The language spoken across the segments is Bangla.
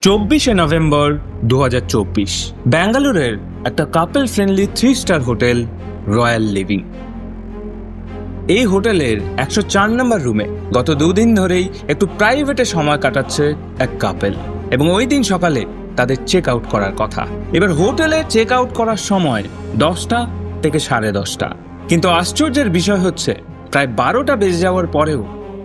24শে নভেম্বর 2024 ব্যাঙ্গালোরের একটা কাপল friendly 3 star hotel royal living. এই হোটেলের 104 নম্বর রুমে গত দুদিন ধরেই একটু প্রাইভেটে সময় কাটাচ্ছে এক কাপল, এবং ওই দিন সকালে তাদের চেক আউট করার কথা। এবার হোটেলে চেক আউট করার সময় 10টা থেকে 10:30, কিন্তু আশ্চর্যের বিষয় হচ্ছে প্রায় 12টা বেজে যাওয়ার পরেও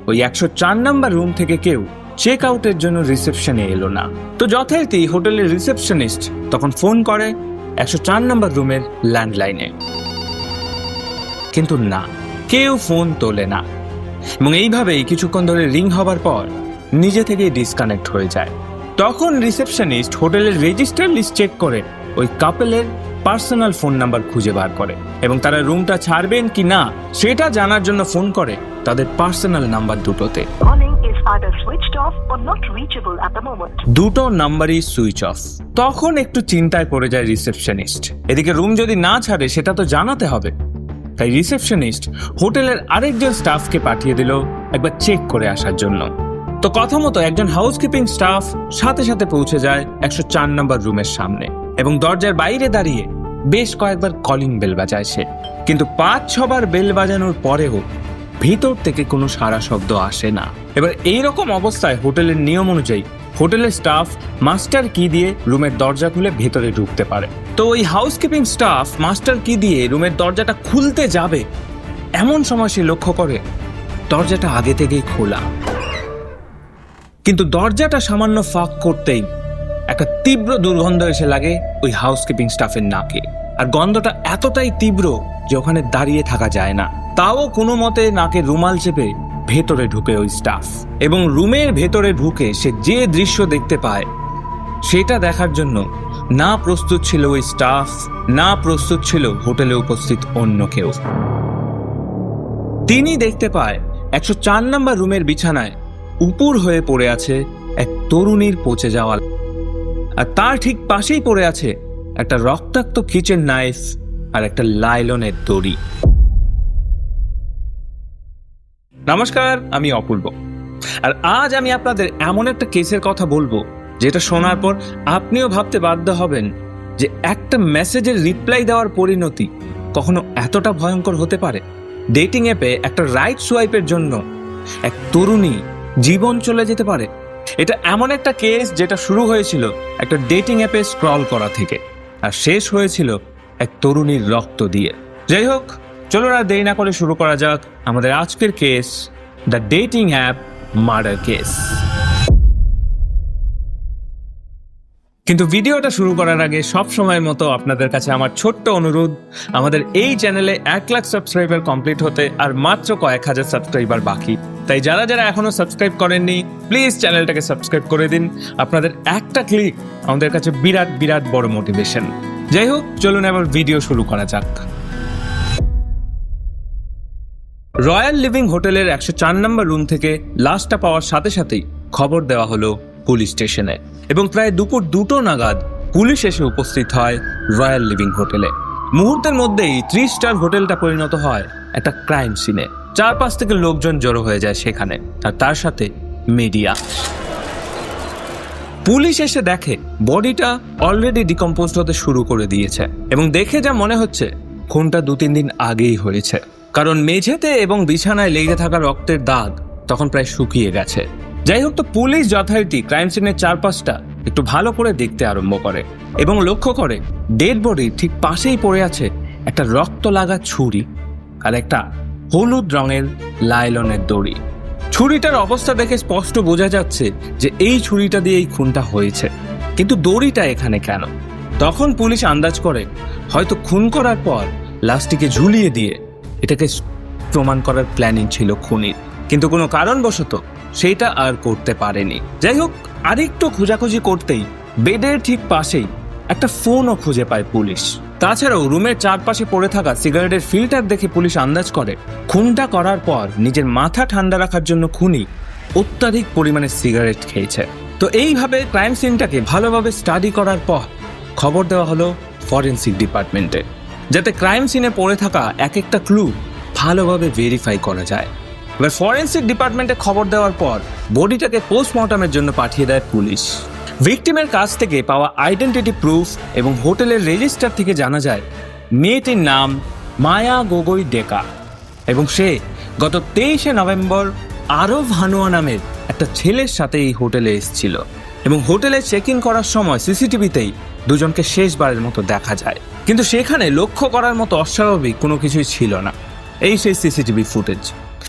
ওই 104 নম্বর রুম থেকে কেউ চেক আউটের জন্য রিসেপশনে এলো না। তো যথারীতি হোটেলের রিসেপশনিস্ট তখন ফোন করে 104 নম্বর রুমের ল্যান্ডলাইনে, কিন্তু না, কেউ ফোন তোলে না, এবং এইভাবেই কিছুক্ষণ ধরে রিং হবার পর নিজে থেকেই ডিসকানেক্ট হয়ে যায়। তখন রিসেপশনিস্ট হোটেলের রেজিস্টার লিস্ট চেক করে ওই কাপলের পার্সোনাল ফোন নাম্বার খুঁজে বার করে, এবং তারা রুমটা ছাড়বেন কি না সেটা জানার জন্য ফোন করে তাদের পার্সোনাল নাম্বার দুটোতে। দুটো নাম্বারই সুইচ অফ। তখন একটু চিন্তায় পড়ে যায় রিসেপশনিস্ট। এদিকে রুম যদি না ছাড়ে সেটা তো জানাতে হবে, তাই রিসেপশনিস্ট হোটেলের আরেকজন স্টাফকে পাঠিয়ে দিল একবার চেক করে আসার জন্য। তো কথা মতো একজন হাউসকিপিং স্টাফ সাথে সাথে পৌঁছে যায় 104 নম্বর রুমের সামনে, এবং দরজার বাইরে দাঁড়িয়ে বেশ কয়েকবার কলিং বেল বাজায় সে। কিন্তু 5-6 বার বেল বাজানোর পরেও ভিতর থেকে কোনো সাড়া শব্দ আসে না। এবার এইরকম অবস্থায় হোটেলের নিয়ম অনুযায়ী হোটেলের স্টাফ মাস্টার কি দিয়ে রুমের দরজা খুলে ভেতরে ঢুকতে পারে। তো ওই হাউসকিপিং স্টাফ মাস্টার কি দিয়ে রুমের দরজাটা খুলতে যাবে, এমন সময় সে লক্ষ্য করে দরজাটা আগে থেকেই খোলা, কিন্তু দরজাটা সামান্য ফাঁক করতেই একটা তীব্র দুর্গন্ধ এসে লাগে ওই হাউসকিপিং স্টাফের নাকে। আর গন্ধটা এতটাই তীব্র যে ওখানে দাঁড়িয়ে থাকা যায় না। তাও কোনো মতে নাকে রুমাল চেপে ভেতরে ঢুকে ওই স্টাফ, এবং রুমের ভেতরে ঢুকে সে যে দৃশ্য দেখতে পায় সেটা দেখার জন্য না প্রস্তুত ছিল ওই স্টাফ, না প্রস্তুত ছিল হোটেলে উপস্থিত অন্য কেউ। তিনি দেখতে পায় 104 নম্বর রুমের বিছানায় উপুর হয়ে পড়ে আছে এক তরুণীর পচে যাওয়া, আর তার ঠিক পাশেই পড়ে আছে একটা রক্তাক্ত কিচেন নাইফ আর একটা লাইলনের দড়ি। নমস্কার, আমি অপূর্ব, আর আজ আমি আপনাদের এমন একটা কেসের কথা বলবো যেটা শোনার পর আপনিও ভাবতে বাধ্য হবেন যে একটা মেসেজের রিপ্লাই দেওয়ার পরিণতি কখনো এতটা ভয়ঙ্কর হতে পারে। ডেটিং অ্যাপে একটা রাইট সোয়াইপের জন্য এক তরুণী জীবন চলে যেতে পারে। এটা এমন একটা কেস যেটা শুরু হয়েছিল একটা ডেটিং অ্যাপে স্ক্রল করা থেকে, আর শেষ হয়েছিল এক তরুণীর রক্ত দিয়ে। যাই হোক, চলো আর দেরি না করে শুরু করা যাক আমাদের আজকের case, the dating app murder case. কিন্তু ভিডিওটা শুরু করার আগে সব সময়ের মতো আপনাদের কাছে আমার ছোট্ট অনুরোধ, আমাদের এই চ্যানেলে 1 লাখ সাবস্ক্রাইবার কমপ্লিট হতে আর মাত্র কয়েক হাজার সাবস্ক্রাইবার বাকি। তাই যারা যারা এখনো সাবস্ক্রাইব করেননি প্লিজ চ্যানেলটাকে সাবস্ক্রাইব করে দিন। আপনাদের একটা ক্লিক আমাদের কাছে বিরাট বিরাট বড় মোটিভেশন। যাই হোক, চলুন এবার ভিডিও শুরু করা যাক। রয়্যাল লিভিং হোটেলের 104 নম্বর রুম থেকে লাশটা পাওয়ার সাথে সাথেই খবর দেওয়া হলো পুলিশ স্টেশনে, এবং প্রায় দুপুর 2টো নাগাদ পুলিশ এসে উপস্থিত হয় রয়্যাল লিভিং হোটেলে। মুহূর্তের মধ্যেই 3 স্টার হোটেলটা পরিণত হয় একটা ক্রাইম সিনে। চারপাশ থেকে লোকজন জড়ো হয়ে যায় সেখানে, আর তার সাথে মিডিয়া। পুলিশ এসে দেখে বডিটা অলরেডি ডিকম্পোজড হতে শুরু করে দিয়েছে, এবং দেখে যা মনে হচ্ছে খুনটা 2-3 দিন আগেই হয়েছে, কারণ মেঝেতে এবং বিছানায় লেগে থাকা রক্তের দাগ তখন প্রায় শুকিয়ে গেছে। যাই হোক, তো পুলিশ যথারীতি ক্রাইম সিনের চারপাশটা একটু ভালো করে দেখতে আরম্ভ করে, এবং লক্ষ্য করে ডেড বডির ঠিক পাশেই পড়ে আছে একটা রক্ত লাগা ছুরি আর একটা হলুদ রঙের লাইলনের দড়ি। ছুরিটার অবস্থা দেখে স্পষ্ট বোঝা যাচ্ছে যে এই ছুরিটা দিয়ে এই খুনটা হয়েছে, কিন্তু দড়িটা এখানে কেন? তখন পুলিশ আন্দাজ করে হয়তো খুন করার পর লাশটিকে ঝুলিয়ে দিয়ে এটাকে প্রমাণ করার প্ল্যানিং ছিল খুনির, কিন্তু কোনো কারণবশত সেইটা আর করতে পারেনি। যাই হোক, আরেকটু খোঁজাখুঁজি করতেই বেডের ঠিক পাশেই একটা ফোনও খুঁজে পায় পুলিশ। তাছাড়াও রুমের চারপাশে পড়ে থাকা সিগারেটের ফিল্টার দেখে পুলিশ আন্দাজ করে খুনটা করার পর নিজের মাথা ঠান্ডা রাখার জন্য খুনি অত্যাধিক পরিমাণে সিগারেট খেয়েছে। তো এইভাবে ক্রাইম সিনটাকে ভালোভাবে স্টাডি করার পর খবর দেওয়া হলো ফরেনসিক ডিপার্টমেন্টে, যাতে ক্রাইম সিনে পড়ে থাকা এক একটা ক্লু ভালোভাবে ভেরিফাই করা যায়। এবার ফরেন্সিক ডিপার্টমেন্টে খবর দেওয়ার পর বডিটাকে পোস্টমর্টমের জন্য পাঠিয়ে দেয় পুলিশ। ভিকটিমের কাছ থেকে পাওয়া আইডেন্টিটি প্রুফ এবং হোটেলের রেজিস্টার থেকে জানা যায় মেয়েটির নাম মায়া গগৈ ডেকা এবং সে গত 23শে নভেম্বর আরব হানুয়া নামের একটা ছেলের সাথে এই হোটেলে এসেছিল এবং হোটেলে চেক ইন করার সময় সিসিটিভিতেই দুজনকে শেষবারের মতো দেখা যায়, কিন্তু সেখানে লক্ষ্য করার মতো অস্বাভাবিক কোনো কিছুই ছিল না। এই সেই সিসিটিভি ফুটেজ।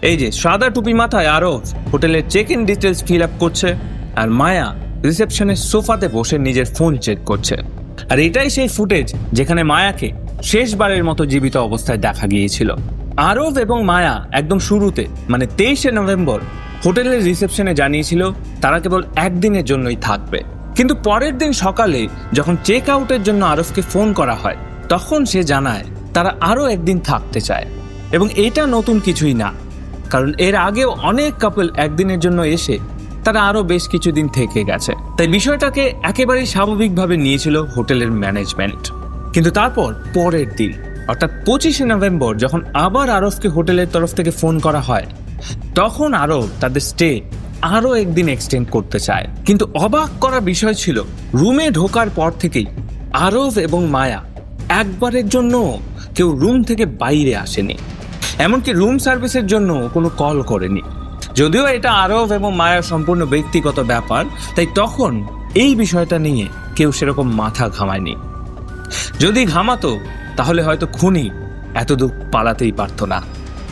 এই যে সাদা টুপি মাথায় আরব হোটেলের check in details fill up করছে আর মায়া রিসেপশনের সোফাতে বসে নিজের ফোন চেক করছে। আর এটাই সেই ফুটেজ যেখানে মায়াকে শেষবারের মতো জীবিত অবস্থায় দেখা গিয়েছিল। আরব এবং মায়া একদম শুরুতে মানে 23শে নভেম্বর হোটেলের রিসেপশনে জানিয়েছিল তারা কেবল একদিনের জন্যই থাকবে, কিন্তু পরের দিন সকালে যখন চেক আউটের জন্য আরবকে ফোন করা হয় তখন সে জানায় তারা আরও একদিন থাকতে চায়। এবং এটা নতুন কিছুই না, কারণ এর আগেও অনেক কাপল একদিনের জন্য এসে তারা আরও বেশ কিছুদিন থেকে গেছে। তাই বিষয়টাকে একেবারেই স্বাভাবিকভাবে নিয়েছিল হোটেলের ম্যানেজমেন্ট। কিন্তু তারপর পরের দিন অর্থাৎ 25শে নভেম্বর যখন আবার আরবকে হোটেলের তরফ থেকে ফোন করা হয় তখন আরব তাদের স্টে আরও একদিন এক্সটেন্ড করতে চায়। কিন্তু অবাক করা বিষয় ছিল রুমে ঢোকার পর থেকেই আরব এবং মায়া একবারের জন্য কেউ রুম থেকে বাইরে আসেনি, এমনকি রুম সার্ভিসের জন্য কোনো কল করেনি। যদিও এটা আরব এবং মায়ার সম্পূর্ণ ব্যক্তিগত ব্যাপার, তাই তখন এই বিষয়টা নিয়ে কেউ সেরকম মাথা ঘামায়নি। যদি ঘামাতো তাহলে হয়তো খুনি এতদূর পালাতেই পারতো না।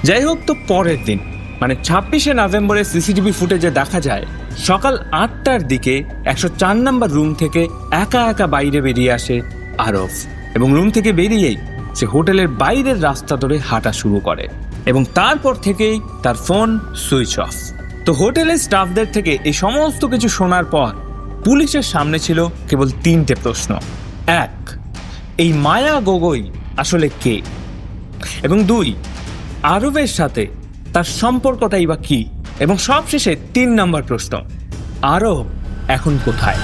যাই হোক, তো পরের দিন মানে 26শে নভেম্বরের সিসিটিভি ফুটেজে দেখা যায় সকাল 8টার দিকে 104 নম্বর রুম থেকে একা একা বাইরে বেরিয়ে আসে আরব এবং রুম থেকে বেরিয়েই সে হোটেলের বাইরের রাস্তা ধরে হাঁটা শুরু করে এবং তারপর থেকেই তার ফোন সুইচ অফ। তো হোটেলের স্টাফদের থেকে এই সমস্ত কিছু শোনার পর পুলিশের সামনে ছিল কেবল 3টে প্রশ্ন। 1, এই মায়া গগৈ আসলে কে? এবং 2, আরবের সাথে তার সম্পর্কটাই বা কি? এবং সবশেষে 3 নম্বর প্রশ্ন, আরব এখন কোথায়?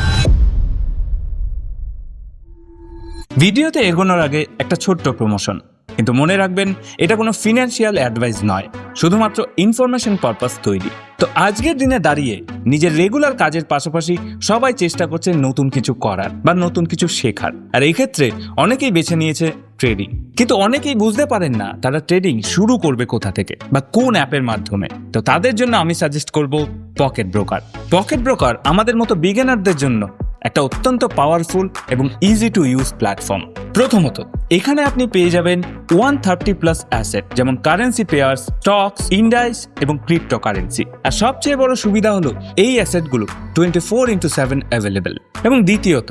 ভিডিওতে এগোনোর আগে একটা ছোট্ট প্রমোশন, কিন্তু মনে রাখবেন এটা কোনো ফিনান্সিয়াল অ্যাডভাইস নয়, শুধুমাত্র ইনফরমেশন পারপাস তৈরি। তো আজকের দিনে দাঁড়িয়ে নিজের রেগুলার কাজের পাশাপাশি সবাই চেষ্টা করছে নতুন কিছু করার বা নতুন কিছু শেখার, আর এই ক্ষেত্রে অনেকেই বেছে নিয়েছে ট্রেডিং। কিন্তু অনেকেই বুঝতে পারেন না তারা ট্রেডিং শুরু করবে কোথা থেকে বা কোন অ্যাপের মাধ্যমে। তো তাদের জন্য আমি সাজেস্ট করব পকেট ব্রোকার। পকেট ব্রোকার আমাদের মতো বিগিনারদের জন্য একটা অত্যন্ত পাওয়ারফুল এবং ইজি টু ইউজ প্ল্যাটফর্ম। প্রথমত, এখানে আপনি পেয়ে যাবেন 130+ অ্যাসেট, যেমন কারেন্সি পেয়ার্স, স্টকস, ইন্ডাইস এবং ক্রিপ্টোকারেন্সি। আর সবচেয়ে বড় সুবিধা হলো এই অ্যাসেটগুলো 24/7 অ্যাভেলেবেল। এবং দ্বিতীয়ত,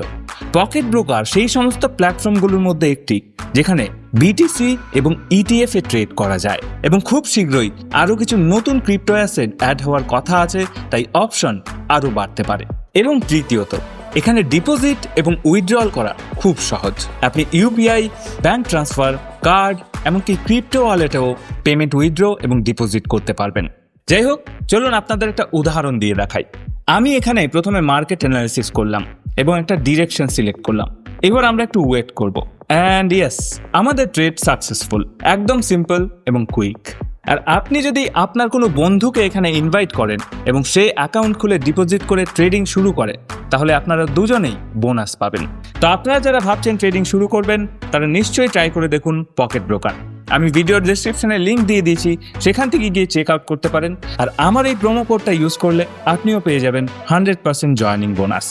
পকেট ব্রোকার সেই সমস্ত প্ল্যাটফর্মগুলোর মধ্যে একটি যেখানে বিটিসি এবং ইটিএফ এ ট্রেড করা যায় এবং খুব শীঘ্রই আরও কিছু নতুন ক্রিপ্টো অ্যাসেট অ্যাড হওয়ার কথা আছে, তাই অপশন আরও বাড়তে পারে। এবং তৃতীয়ত, এখানে ডিপোজিট এবং উইথড্রল করা খুব সহজ। আপনি ইউপিআই, ব্যাংক ট্রান্সফার, কার্ড, এমনকি ক্রিপ্টো ওয়ালেটেও পেমেন্ট উইথড্র এবং ডিপোজিট করতে পারবেন। যাই হোক, চলুন আপনাদের একটা উদাহরণ দিয়ে দেখাই। আমি এখানে প্রথমে মার্কেট অ্যানালিসিস করলাম এবং একটা ডিরেকশন সিলেক্ট করলাম। এবার আমরা একটু ওয়েট করব। অ্যান্ড ইয়েস, আমাদের ট্রেড সাকসেসফুল, একদম সিম্পল এবং কুইক। আর আপনি যদি আপনার কোনো বন্ধুকে এখানে ইনভাইট করেন এবং সে অ্যাকাউন্ট খুলে ডিপোজিট করে ট্রেডিং শুরু করে, তাহলে আপনারা দুজনেই বোনাস পাবেন। তো আপনারা যারা ভাবছেন ট্রেডিং শুরু করবেন তারা নিশ্চয়ই ট্রাই করে দেখুন পকেট ব্রোকার। আমি ভিডিওর ডেসক্রিপশনে লিঙ্ক দিয়ে দিয়েছি, সেখান থেকে গিয়ে চেক আউট করতে পারেন। আর আমার এই প্রোমো কোডটা ইউজ করলে আপনিও পেয়ে যাবেন 100% জয়নিং বোনাস।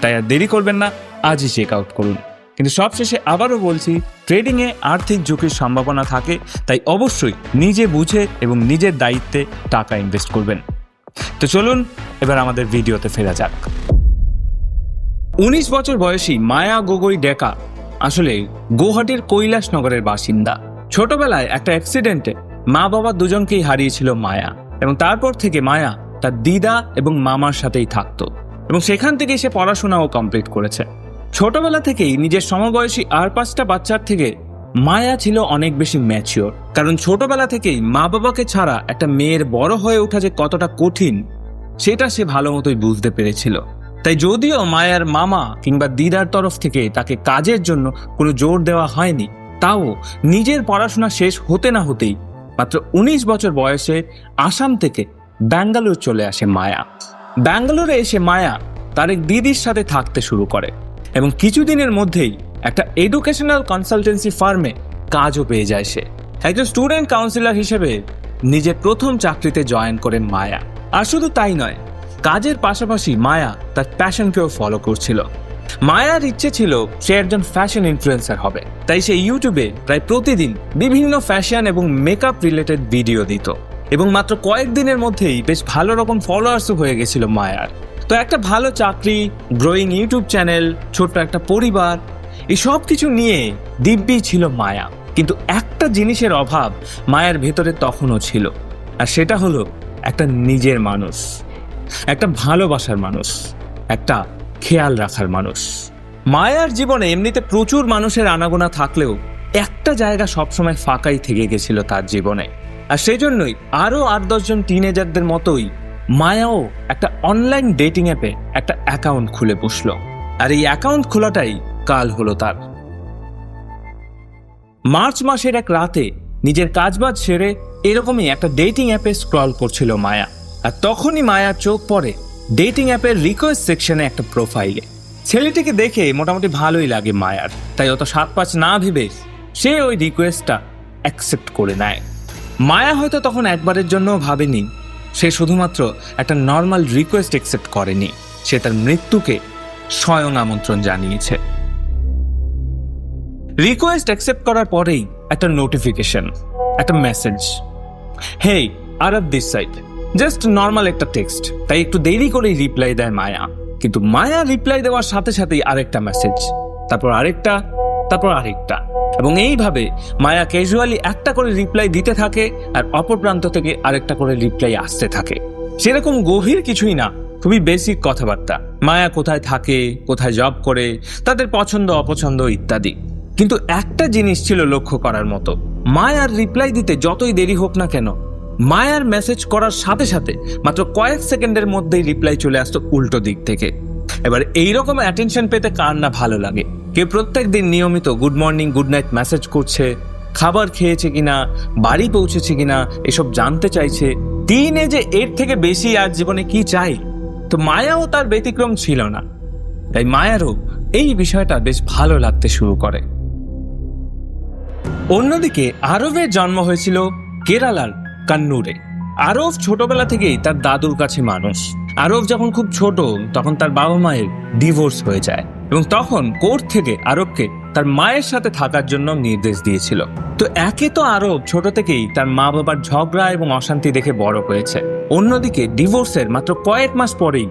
তাই আর দেরি করবেন না, আজই চেক আউট করুন। কিন্তু সবশেষে আবারও বলছি, ট্রেডিংয়ে আর্থিক ঝুঁকির সম্ভাবনা থাকে, তাই অবশ্যই নিজে বুঝে এবং নিজের দায়িত্বে টাকা ইনভেস্ট করবেন। তো চলুন এবার আমাদের ভিডিওতে ফেরা যাক। 19 বছর বয়সী মায়া গগৈ ডেকা আসলে গৌহাটির কৈলাসনগরের বাসিন্দা। ছোটবেলায় একটা অ্যাক্সিডেন্টে মা বাবা দুজনকেই হারিয়েছিল মায়া, এবং তারপর থেকে মায়া তার দিদা এবং মামার সাথেই থাকতো এবং সেখান থেকেই সে পড়াশোনাও কমপ্লিট করেছে। ছোটবেলা থেকেই নিজের সমবয়সী আর 5টা বাচ্চার থেকে মায়া ছিল অনেক বেশি ম্যাচিওর, কারণ ছোটবেলা থেকেই মা বাবাকে ছাড়া একটা মেয়ের বড় হয়ে ওঠা যে কতটা কঠিন সেটা সে ভালো মতোই বুঝতে পেরেছিল। তাই যদিও মায়ার মামা কিংবা দিদার তরফ থেকে তাকে কাজের জন্য কোনো জোর দেওয়া হয়নি, তাও নিজের পড়াশোনা শেষ হতে না হতেই মাত্র 19 বছর বয়সে আসাম থেকে ব্যাঙ্গালোর চলে আসে মায়া। ব্যাঙ্গালোরে এসে মায়া তার এক দিদির সাথে থাকতে শুরু করে এবং কিছুদিনের মধ্যেই একটা এডুকেশনাল কনসালটেন্সি ফার্মে কাজও পেয়ে যায়। সে একজন স্টুডেন্ট কাউন্সিলর হিসেবে নিজের প্রথম চাকরিতে জয়েন করে মায়া। আর শুধু তাই নয়, কাজের পাশাপাশি মায়া তার প্যাশনকেও ফলো করছিল। মায়ার ইচ্ছে ছিল সে একজন ফ্যাশন ইনফ্লুয়েন্সার হবে, তাই সে ইউটিউবে প্রায় প্রতিদিন বিভিন্ন ফ্যাশন এবং মেকআপ রিলেটেড ভিডিও দিত এবং মাত্র কয়েকদিনের মধ্যেই বেশ ভালো রকম ফলোয়ার্সও হয়ে গেছিল মায়ার। তো একটা ভালো চাকরি, গ্রোয়িং ইউটিউব চ্যানেল, ছোট্ট একটা পরিবার, এই সব কিছু নিয়ে দিব্যি ছিল মায়া। কিন্তু একটা জিনিসের অভাব মায়ার ভেতরে তখনও ছিল, আর সেটা হলো একটা নিজের মানুষ, একটা ভালোবাসার মানুষ, একটা খেয়াল রাখার মানুষ। মায়ার জীবনে এমনিতে প্রচুর মানুষের আনাগোনা থাকলেও একটা জায়গা সবসময় ফাঁকাই থেকে গেছিল তার জীবনে। আর সেই জন্যই আরও 8-10 জন টিনেজারদের মতোই মায়াও একটা অনলাইন ডেটিং অ্যাপে একটা অ্যাকাউন্ট খুলে বসলো। আর এই অ্যাকাউন্ট খোলাটাই কাল হলো তার। মার্চ মাসের এক রাতে নিজের কাজবাজ সেরে এরকমই একটা ডেটিং অ্যাপে স্ক্রল করছিল মায়া। আর তখনই মায়ার চোখ পড়ে ডেটিং অ্যাপের রিকোয়েস্ট সেকশনে একটা প্রোফাইলে। ছেলেটিকে দেখে মোটামুটি ভালোই লাগে মায়ার, তাই অত 7-5 না ভেবে সে ওই রিকোয়েস্টটা অ্যাকসেপ্ট করে নেয়। মায়া হয়তো তখন একবারের জন্য ভাবেনি সে শুধুমাত্র একটা নর্মাল রিকোয়েস্ট অ্যাকসেপ্ট করেনি, সে তার মৃত্যুকে স্বয়ং আমন্ত্রণ জানিয়েছে। রিকোয়েস্ট অ্যাকসেপ্ট করার পরেই একটা নোটিফিকেশন, একটা message, hey Arab this side, just normal একটা টেক্সট। তাই একটু দেরি করেই রিপ্লাই দেয় মায়া। কিন্তু মায়া রিপ্লাই দেওয়ার সাথে সাথেই আরেকটা মেসেজ, তারপর আরেকটা, তারপর আরেকটা, এবং এইভাবে মায়া ক্যাজুয়ালি একটা করে রিপ্লাই দিতে থাকে আর অপর প্রান্ত থেকে আরেকটা করে রিপ্লাই আসতে থাকে। সেরকম গভীর কিছুই না, খুবই বেসিক কথাবার্তা। মায়া কোথায় থাকে, কোথায় জব করে, তাদের পছন্দ অপছন্দ ইত্যাদি। কিন্তু একটা জিনিস ছিল লক্ষ্য করার মতো, মায়ার রিপ্লাই দিতে যতই দেরি হোক না কেন, মায়ার মেসেজ করার সাথে সাথে মাত্র কয়েক সেকেন্ডের মধ্যেই রিপ্লাই চলে আসতো উল্টো দিক থেকে। এবার এইরকম অ্যাটেনশন পেতে কার না ভালো লাগে? কেউ প্রত্যেক দিন নিয়মিত good morning good night message করছে, খাবার খেয়েছে কিনা, বাড়ি পৌঁছেছে কিনা এসব জানতে চাইছে। দিনে যে এর থেকে বেশি আর জীবনে কি চাই? তো মায়াও তার ব্যতিক্রম ছিল না। তাই মায়ারও এই বিষয়টা বেশ ভালো লাগতে শুরু করে। অন্যদিকে আরবের জন্ম হয়েছিল কেরালার কান্নুরে। আরব ছোটবেলা থেকেই তার দাদুর কাছে মানুষ। আরব যখন খুব ছোট তখন তার বাবা মায়ের ডিভোর্স হয়ে যায় এবং তখন কোর্ট থেকে আরবকে তার মায়ের সাথে থাকার জন্য নির্দেশ দিয়েছিল। তো একে তো আরব ছোট থেকেই তার মা বাবার ঝগড়া এবং অশান্তি দেখে বড় হয়েছে, অন্যদিকে ডিভোর্সের মাত্র কয়েক মাস পরেই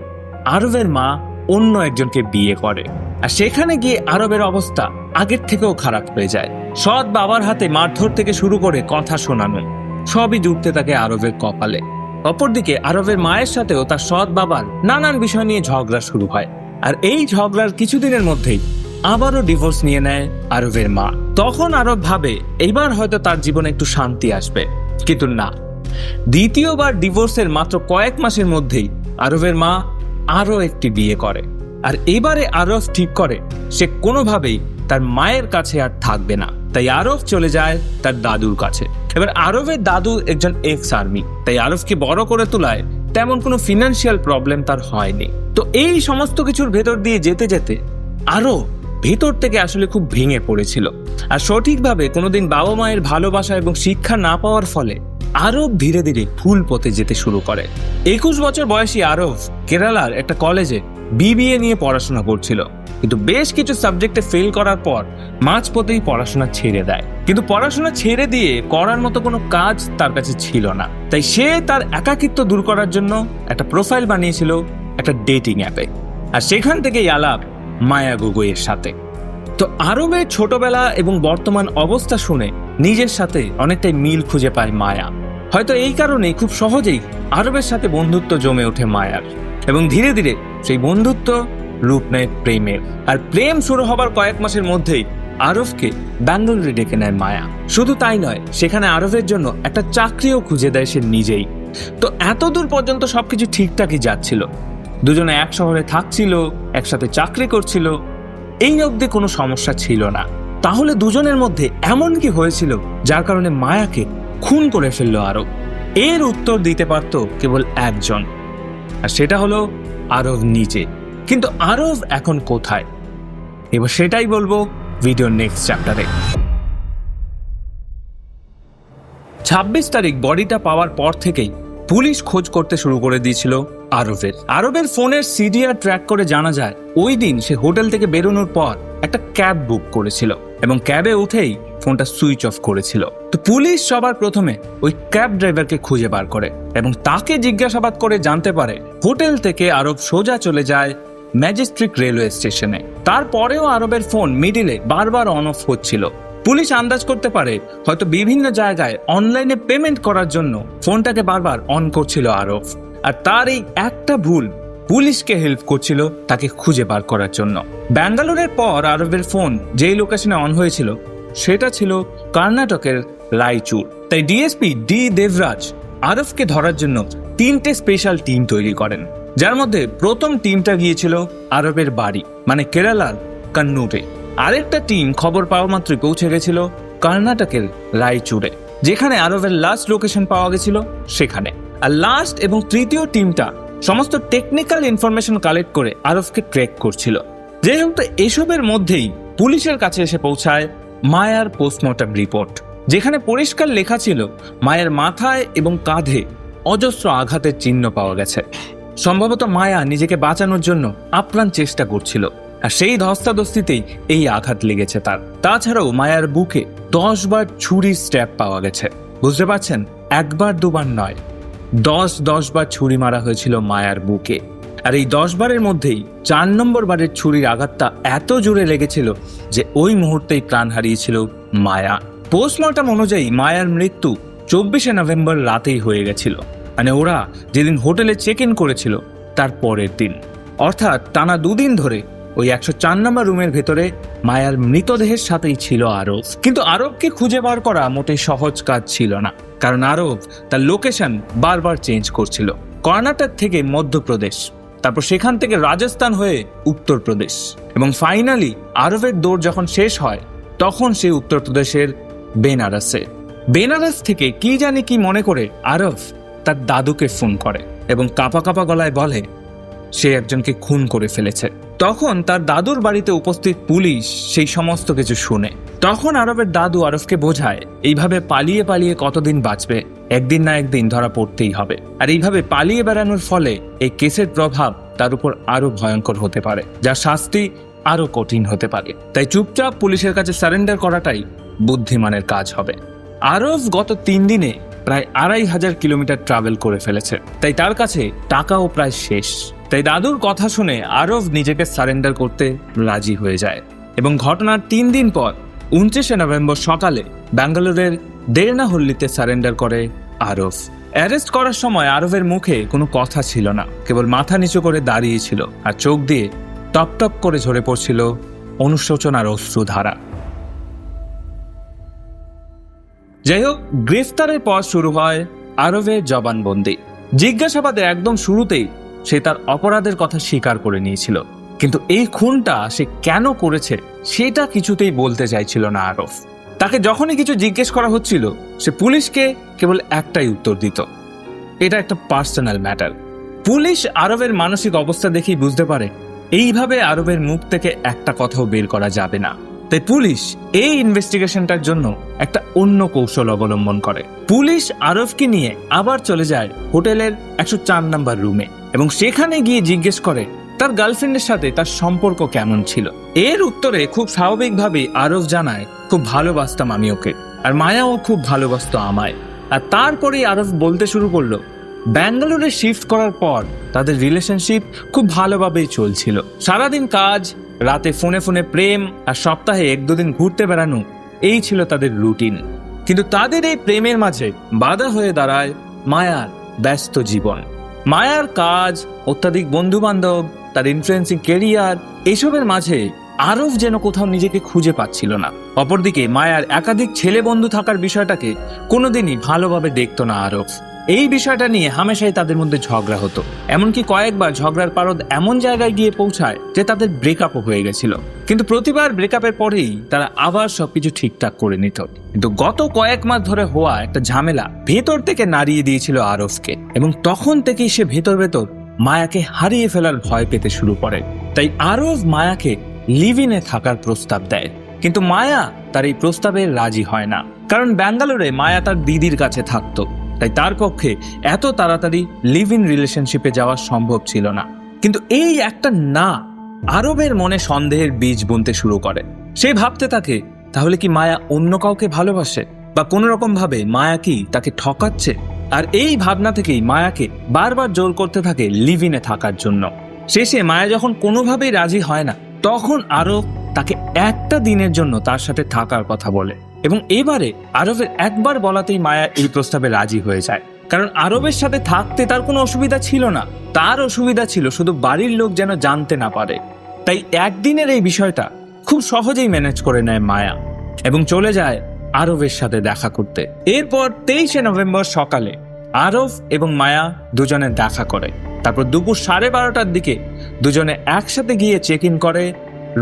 আরবের মা অন্য একজনকে বিয়ে করে। আর সেখানে গিয়ে আরবের অবস্থা আগের থেকেও খারাপ হয়ে যায়। সৎ বাবার হাতে মারধর থেকে শুরু করে কথা শোনানো সবই জুটতে থাকে আরবের কপালে। অপরদিকে আরবের মায়ের সাথেও তার সৎ বাবার নানান বিষয় নিয়ে ঝগড়া শুরু হয়। আর এই ঝগড়ার কিছুদিনের মধ্যেই আবারও ডিভোর্স নিয়ে নেয় আরবের মা। তখন আরব ভাবে এইবার হয়তো তার জীবনে একটু শান্তি আসবে, কিন্তু না। দ্বিতীয়বার ডিভোর্সের মাত্র কয়েক মাসের মধ্যেই আরবের মা আরও একটি বিয়ে করে। আর এবারে আরব ঠিক করে সে কোনোভাবেই তার মায়ের কাছে আর থাকবে না, তাই আরব চলে যায় তার দাদুর কাছে। এবার আরবের দাদু একজন এক্স আর্মি, তাই আরবকে বড় করে তোলায় তেমন কোনো ফিনান্সিয়াল প্রবলেম তার হয়নি। তো এই সমস্ত কিছুর ভেতর দিয়ে যেতে যেতে আরব ভেতর থেকে আসলে খুব ভেঙে পড়েছিল। আর সঠিকভাবে কোনোদিন বাবা মায়ের ভালোবাসা এবং শিক্ষা না পাওয়ার ফলে আরব ধীরে ধীরে ফুল পথে যেতে শুরু করে। 21 বছর বয়সী আরব কেরালার একটা কলেজে বিবিএ নিয়ে পড়াশোনা করছিল, কিন্তু বেশ কিছু সাবজেক্টে ফেল করার পর মাঝপথেই পড়াশোনা ছেড়ে দেয়। কিন্তু পড়াশোনা ছেড়ে দিয়ে করার মতো কোনো কাজ তার কাছে ছিল না, তাই সে তার একাকিত্ব দূর করার জন্য একটা প্রোফাইল বানিয়েছিল একটা ডেটিং অ্যাপে। আর সেখান থেকেই আলাপ মায়া গগৈয়ের সাথে। তো আরবের ছোটবেলা এবং বর্তমান অবস্থা শুনে নিজের সাথে অনেকটাই মিল খুঁজে পায় মায়া। হয়তো এই কারণেই খুব সহজেই আরবের সাথে বন্ধুত্ব জমে ওঠে মায়ার, এবং ধীরে ধীরে সেই বন্ধুত্ব রূপ নেয় প্রেমের। আর প্রেম শুরু হবার কয়েক মাসের মধ্যেই আরবকে ব্যাঙ্গালোরে ডেকে নেয় মায়া। শুধু তাই নয়, সেখানে আরবের জন্য একটা চাকরিও খুঁজে দেয় সে নিজেই। তো এতদূর পর্যন্ত সবকিছু ঠিকঠাকই যাচ্ছিল, দুজনে এক শহরে থাকছিল, একসাথে চাকরি করছিল, এই অবধি কোনো সমস্যা ছিল না। তাহলে দুজনের মধ্যে এমন কি হয়েছিল যার কারণে মায়াকে খুন করে ফেললো আরব? এর উত্তর দিতে পারত কেবল একজন, আর সেটা হলো আরব নিজে। কিন্তু আরব এখন কোথায়? এবার সেটাই বলবো ভিডিওর নেক্সট চ্যাপ্টারে। 26 তারিখ বডিটা পাওয়ার পর থেকেই পুলিশ খোঁজ করতে শুরু করে দিয়েছিল আরবের ফোনের সিডিআর ট্র্যাক করে জানা যায় ওই দিন সে হোটেল থেকে বেরোনোর পর একটা ক্যাব বুক করেছিল এবং ক্যাবে উঠেই ফোনটা সুইচ অফ করেছিল। তো পুলিশ সবার প্রথমে ওই ক্যাব ড্রাইভারকে খুঁজে বার করে এবং তাকে জিজ্ঞাসাবাদ করে জানতে পারে হোটেল থেকে আরব সোজা চলে যায় ম্যাজেস্টিক রেলওয়ে স্টেশনে। তারপরেও আরবের ফোন মিডিলে বারবার অন অফ হচ্ছিল। পুলিশ আন্দাজ করতে পারে হয়তো বিভিন্ন জায়গায় অনলাইনে পেমেন্ট করার জন্য ফোনটাকে বারবার অন করছিল আরব, আর তার এই একটা ভুল পুলিশকে হেল্প করছিল তাকে খুঁজে বার করার জন্য। ব্যাঙ্গালোরের পর আরবের ফোন যেই লোকেশনে অন হয়েছিল সেটা ছিল কর্ণাটকের রায়চুর। তাই ডিএসপি ডি দেবরাজ আরবকে ধরার জন্য 3টে স্পেশাল টিম তৈরি করেন, যার মধ্যে প্রথম টিমটা গিয়েছিল আরবের বাড়ি মানে কেরালার কান্নুরে। আরেকটা টিম খবর পাওয়া মাত্রই পৌঁছে গেছিল কর্ণাটকের রায়চুরে, যেখানে আরবের লাস্ট লোকেশন পাওয়া গেছিল সেখানে। আর লাস্ট এবং তৃতীয় টিমটা সমস্ত টেকনিক্যাল ইনফরমেশন কালেক্ট করে আরবকে ট্র্যাক করছিল। যেহেতু এসবের মধ্যেই পুলিশের কাছে এসে পৌঁছায় মায়ার পোস্টমর্টম রিপোর্ট, যেখানে পরিষ্কার লেখা ছিল মায়ের মাথায় এবং কাঁধে অজস্র আঘাতের চিহ্ন পাওয়া গেছে। সম্ভবত মায়া নিজেকে বাঁচানোর জন্য আপ্রাণ চেষ্টা করছিল, আর সেই ধস্তাধস্তিতেই এই আঘাত লেগেছে তার। তাছাড়াও মায়ার বুকে 10 বার ছুরির স্ট্যাব পাওয়া গেছে। বুঝতে পারছেন, একবার দুবার নয়, 10 বার ছুরি মারা হয়েছিল মায়ার বুকে। আর এই 10 বারের মধ্যেই 4 নম্বর বারের ছুরির আঘাতটা এত জোরে লেগেছিল যে ওই মুহূর্তেই প্রাণ হারিয়েছিল মায়া। পোস্টমর্টম অনুযায়ী মায়ার মৃত্যু 24শে নভেম্বর রাতেই হয়ে গেছিল, মানে ওরা যেদিন হোটেলে চেক ইন করেছিল তার পরের দিন, অর্থাৎ টানা 2 দিন ধরে ওই 104 নম্বর রুমের ভেতরে মায়ার মৃতদেহের সাথেই ছিল আরব। কিন্তু আরবকে খুঁজে বার করা মোটেই সহজ কাজ ছিল না, কারণ আরব তার লোকেশন বারবার চেঞ্জ করছিল। কর্ণাটক থেকে মধ্যপ্রদেশ, তারপর সেখান থেকে রাজস্থান হয়ে উত্তরপ্রদেশ, এবং ফাইনালি আরবের দৌড় যখন শেষ হয় তখন সে উত্তরপ্রদেশের বেনারস থেকে কি জানি কি মনে করে আরব তার দাদুকে ফোন করে এবং কাঁপা কাঁপা গলায় বলে সে একজনকে খুন করে ফেলেছে। তখন তার দাদুর বাড়িতে উপস্থিত পুলিশ সেই সমস্ত কিছু শুনে। তখন আরবের দাদু আরবকে বোঝায় এইভাবে পালিয়ে পালিয়ে কতদিন বাঁচবে, একদিন না একদিন ধরা পড়তেই হবে, আর এইভাবে পালিয়ে বেড়ানোর ফলে এই কেসের প্রভাব তার উপর আরো ভয়ঙ্কর হতে পারে, যার শাস্তি আরো কঠিন হতে পারে। তাই চুপচাপ পুলিশের কাছে সারেন্ডার করাটাই বুদ্ধিমানের কাজ হবে। আরব গত 3 দিনে প্রায় 2500 কিলোমিটার ট্রাভেল করে ফেলেছে, তাই তার কাছে টাকাও প্রায় শেষ। তাই দাদুর কথা শুনে আরব নিজেকে সারেন্ডার করতে রাজি হয়ে যায় এবং ঘটনার 3 দিন পর 29শে নভেম্বর সকালে ব্যাঙ্গালোরের দেরনাহল্লিতে সারেন্ডার করে আরব। অ্যারেস্ট করার সময় আরবের মুখে কোনো কথা ছিল না, কেবল মাথা নিচু করে দাঁড়িয়েছিল আর চোখ দিয়ে টপ টপ করে ঝরে পড়ছিল অনুশোচনার অশ্রুধারা। যাই হোক, গ্রেফতারের পর শুরু হয় আরবের জবানবন্দি। জিজ্ঞাসাবাদে একদম শুরুতেই সে তার অপরাধের কথা স্বীকার করে নিয়েছিল, কিন্তু এই খুনটা সে কেন করেছে সেটা কিছুতেই বলতে চাইছিল না আরব। তাকে যখনই কিছু জিজ্ঞেস করা হচ্ছিল সে পুলিশকে কেবল একটাই উত্তর দিত, এটা একটা পার্সোনাল ম্যাটার। পুলিশ আরবের মানসিক অবস্থা দেখেই বুঝতে পারে এইভাবে আরবের মুখ থেকে একটা কথাও বের করা যাবে না। তাই পুলিশ এই ইনভেস্টিগেশনটার জন্য একটা অন্য কৌশল অবলম্বন করে। পুলিশ আরবকে নিয়ে আবার চলে যায় হোটেলের 104 নম্বর রুমে এবং সেখানে গিয়ে জিজ্ঞেস করে তার গার্লফ্রেন্ডের সাথে তার সম্পর্ক কেমন ছিল। এর উত্তরে খুব স্বাভাবিকভাবেই আরব জানায় খুব ভালোবাসতাম আমি ওকে, আর মায়াও খুব ভালোবাসতো আমায়। আর তারপরেই আরব বলতে শুরু করলো ব্যাঙ্গালোরে শিফট করার পর তাদের রিলেশনশিপ খুব ভালোভাবেই চলছিল। সারাদিন কাজ, রাতে ফোনে ফোনে প্রেম, আর সপ্তাহে 1-2 দিন ঘুরতে বেড়ানো, এই ছিল তাদের রুটিন। কিন্তু তাদের এই প্রেমের মাঝে বাধা হয়ে দাঁড়ায় মায়ার ব্যস্ত জীবন। মায়ার কাজ, অত্যাধিক বন্ধু বান্ধব, তার ইনফ্লুয়েন্সিং কেরিয়ার, এসবের মাঝে আরব যেন কোথাও নিজেকে খুঁজে পাচ্ছিল না। অপরদিকে মায়ার একাধিক ছেলে বন্ধু থাকার বিষয়টাকে কোনোদিনই ভালোভাবে দেখতো না আরব। এই বিষয়টা নিয়ে হামেশাই তাদের মধ্যে ঝগড়া হতো। এমনকি কয়েকবার ঝগড়ার পারদ এমন জায়গায় গিয়ে পৌঁছায় যে তাদের ব্রেকআপও হয়ে গেছিল। কিন্তু প্রতিবার ব্রেকআপের পরেই তারা আবার সবকিছু ঠিকঠাক করে নিত। কিন্তু গত কয়েক মাস ধরে হওয়া একটা ঝামেলা ভেতর থেকে নাড়িয়ে দিয়েছিল আরফকে, এবং তখন থেকেই সে ভেতর মায়াকে হারিয়ে ফেলার ভয় পেতে শুরু করে। তাই আরফ মায়াকে লিভ ইনে থাকার প্রস্তাব দেয়, কিন্তু মায়া তার এই প্রস্তাবে রাজি হয় না। কারণ ব্যাঙ্গালোরে মায়া তার দিদির কাছে থাকতো, তাই তার পক্ষে এত তাড়াতাড়ি লিভ ইন রিলেশনশিপে যাওয়া সম্ভব ছিল না। কিন্তু এই একটা না আরবের মনে সন্দেহের বীজ বুনতে শুরু করে। সে ভাবতে থাকে, তাহলে কি মায়া অন্য কাউকে ভালোবাসে, বা কোনো রকম ভাবে মায়া কি তাকে ঠকাচ্ছে? আর এই ভাবনা থেকেই মায়াকে বারবার জোর করতে থাকে লিভ ইনে থাকার জন্য। শেষে মায়া যখন কোনোভাবেই রাজি হয় না, তখন আরব তাকে একটা দিনের জন্য তার সাথে থাকার কথা বলে, এবং এবারে আরবের একবার বলাতেই মায়া এই প্রস্তাবে রাজি হয়ে যায়। কারণ আরবের সাথে থাকতে তার কোনো অসুবিধা ছিল না, তার অসুবিধা ছিল শুধু বাড়ির লোক যেন জানতে না পারে। তাই একদিনের এই বিষয়টা খুব সহজেই ম্যানেজ করে নেয় মায়া এবং চলে যায় আরবের সাথে দেখা করতে। এরপর 23শে নভেম্বর সকালে আরব এবং মায়া দুজনে দেখা করে। তারপর দুপুর 12:30টার দিকে দুজনে একসাথে গিয়ে চেক ইন করে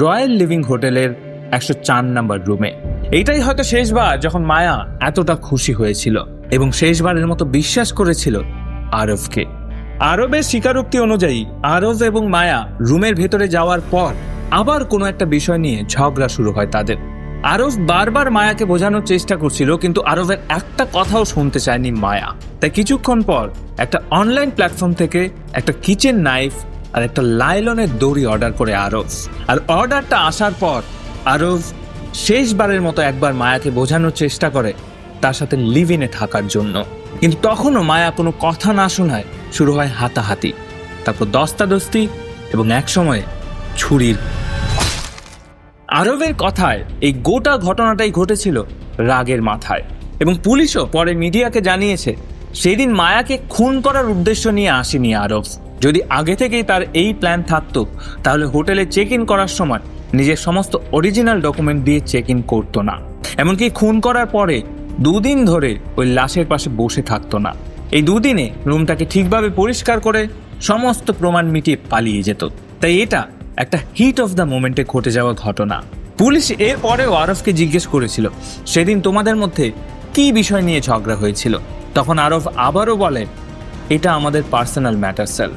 রয়্যাল লিভিং হোটেলের 104 নম্বর রুমে। এইটাই হয়তো শেষবার যখন মায়া এতটা খুশি হয়েছিল এবং শেষবারের মতো বিশ্বাস করেছিল আরবকে। আরবের স্বীকারোক্তি অনুযায়ী আরব এবং মায়া রুমের ভেতরে যাওয়ার পর আবার কোনো একটা বিষয় নিয়ে ঝগড়া শুরু হয় তাদের। আরব বারবার মায়াকে বোঝানোর চেষ্টা করছিল, কিন্তু আরবের একটা কথাও শুনতে চায়নি মায়া। তাই কিছুক্ষণ পর একটা অনলাইন প্ল্যাটফর্ম থেকে একটা কিচেন নাইফ আর একটা লাইলনের দড়ি অর্ডার করে আরব। আর অর্ডারটা আসার পর আরব শেষবারের মতো একবার মায়াকে বোঝানোর চেষ্টা করে তার সাথে লিভ ইনে থাকার জন্য। কিন্তু তখনও মায়া কোনো কথা না শোনায় শুরু হয় হাতাহাতি, তারপর দস্তাদস্তি এবং একসময় ছুরির। আরবের কথায় এই গোটা ঘটনাটাই ঘটেছিল রাগের মাথায়, এবং পুলিশও পরে মিডিয়াকে জানিয়েছে সেদিন মায়াকে খুন করার উদ্দেশ্য নিয়ে আসেনি আরব। যদি আগে থেকেই তার এই প্ল্যান থাকতো তাহলে হোটেলে চেক ইন করার সময় নিজের সমস্ত অরিজিনাল ডকুমেন্ট দিয়ে চেক ইন করতো না। এমনকি খুন করার পরে 2 দিন ধরে ওই লাশের পাশে বসে থাকতো না। এই 2 দিনে রুমটাকে ঠিকভাবে পরিষ্কার করে সমস্ত প্রমাণ মিটিয়ে পালিয়ে যেত। তাই এটা একটা হিট অফ দ্য মোমেন্টে ঘটে যাওয়া ঘটনা। পুলিশ এর পরেও আরবকে জিজ্ঞেস করেছিল, সেদিন তোমাদের মধ্যে কি বিষয় নিয়ে ঝগড়া হয়েছিল? তখন আরব আবারও বলে, এটা আমাদের পার্সোনাল ম্যাটার স্যার,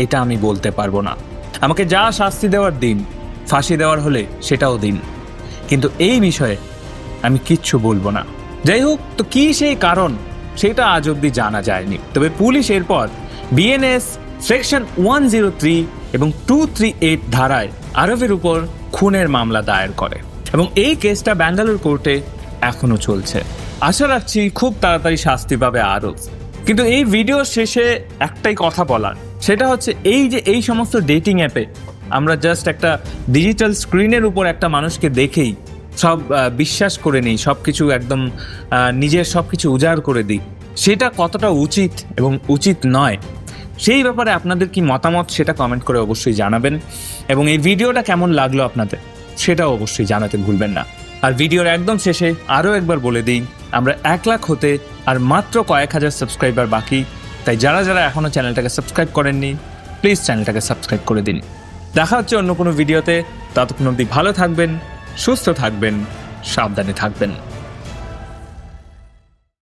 এটা আমি বলতে পারবো না। আমাকে যা শাস্তি দেওয়ার দিন, ফাঁসি দেওয়ার হলে সেটাও দিন, কিন্তু এই বিষয়ে আমি কিচ্ছু বলবো না। যাই হোক, তো কি সেই কারণ সেটা আজ অব্দি জানা যায়নি। তবে পুলিশ এরপর বিএনএস সেকশন 103 এবং 238 ধারায় আরবের উপর খুনের মামলা দায়ের করে, এবং এই কেসটা ব্যাঙ্গালোর কোর্টে এখনো চলছে। আশা রাখছি খুব তাড়াতাড়ি শাস্তি পাবে আরব। কিন্তু এই ভিডিওর শেষে একটাই কথা বলার, সেটা হচ্ছে এই সমস্ত ডেটিং অ্যাপে আমরা জাস্ট একটা ডিজিটাল স্ক্রিনের উপর একটা মানুষকে দেখেই সব বিশ্বাস করে নিই, সব কিছু একদম নিজের সব কিছু উজাড় করে দিই, সেটা কতটা উচিত এবং উচিত নয় সেই ব্যাপারে আপনাদের কি মতামত সেটা কমেন্ট করে অবশ্যই জানাবেন। এবং এই ভিডিওটা কেমন লাগলো আপনাদের সেটাও অবশ্যই জানাতে ভুলবেন না। আর ভিডিওর একদম শেষে আরও একবার বলে দিই, আমরা 1 লাখ হতে আর মাত্র কয়েক হাজার সাবস্ক্রাইবার বাকি। তাই যারা যারা এখনও চ্যানেলটাকে সাবস্ক্রাইব করেননি, প্লিজ চ্যানেলটাকে সাবস্ক্রাইব করে দিন। দেখা হচ্ছে অন্য কোনো ভিডিওতে। ততক্ষণ অবধি ভালো থাকবেন, সুস্থ থাকবেন, সাবধানে থাকবেন।